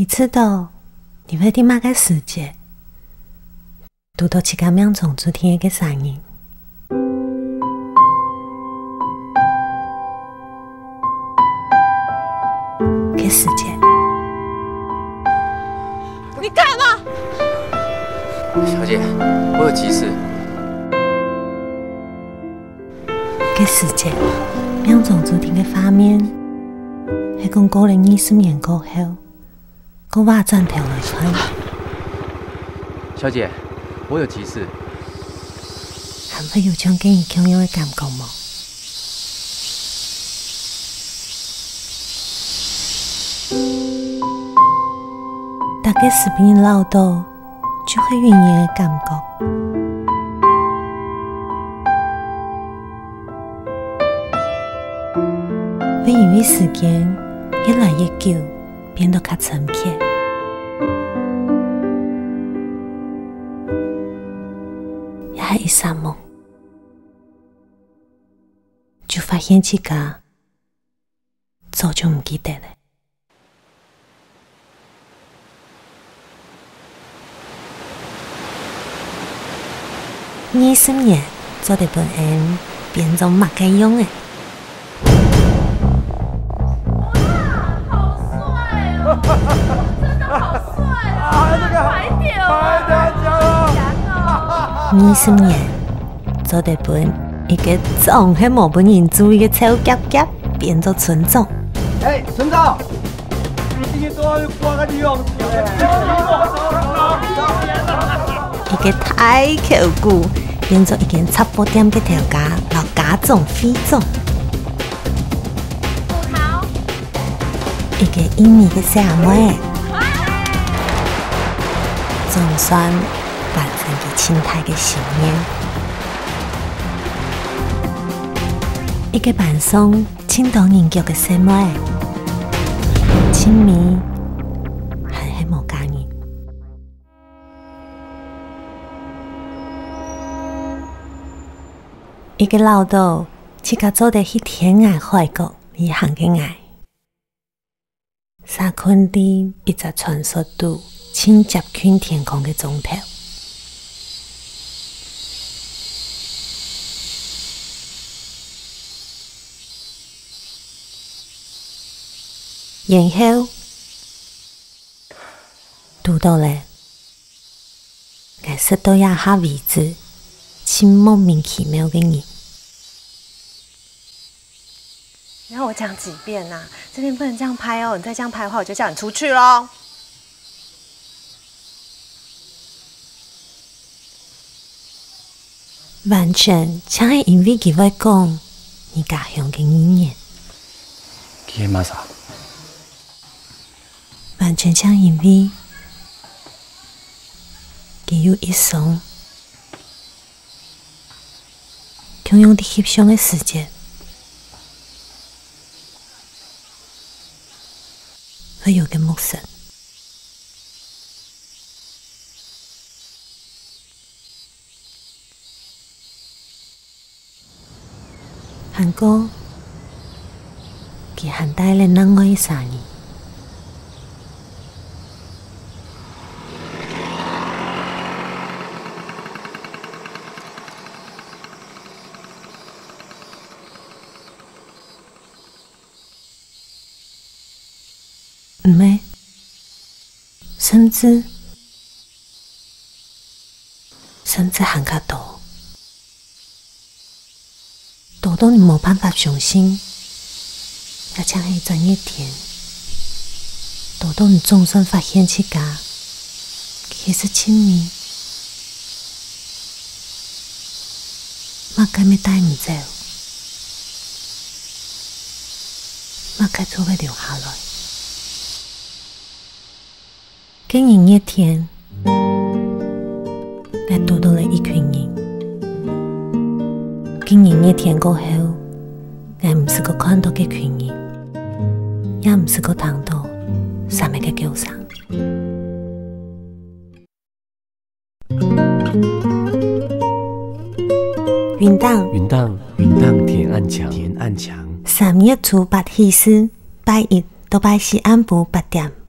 你知道你会伫哪个世界拄到一个命中注定的声音？这世界，你干嘛？小姐，我有急事。这世界，命中注定的画面，是讲2020年过后，个瓦转头来看。小姐，我有急事。还会有种跟伊同样的感觉吗？大概是别人唠叨，就会晕晕的感觉。会因为时间越来越久，变得较沉片。也是一场梦，就发现自己早就不记得了。20年做的本恩变成没该用的。真的好帅啊！快点哦！20年做的本一个总是没本人注意的臭夹夹，变做村长。哎，村长，今天都要挂个利用。一个太口骨，变做一间插播店的条家，老家总飞总。一个印尼的小妹，总算完成佢青苔的心愿。一个扮上青岛人脚的小妹，亲密还是冇家人。一个老道，自己做得去天涯海角旅行嘅爱。沙昆地一只传说度，请接近天空的钟头。然后，读到了，我识到一下位置，真莫名其妙的人。你让我讲几遍呐？这边不能这样拍哦！你再这样拍的话，我就叫你出去喽。完全像是因为佢会讲你家乡的语言，佢妈啥？完全像因为佢有一双同样的翕相的时间。会有个陌生，韩国，佢还带了另外一声音。唔係，甚至還較多到你冇辦法相信，也像係整一天，多到你總算發現自己其實親密，乜解咪帶唔走，乜解做會留下來。經營一天，我遇到了一群人。經營一天過後，我唔是個看到嘅群人，也唔是個聽到啥物嘅叫聲。雲檔田岸牆。3月初8日拜1到拜4暗晡8點。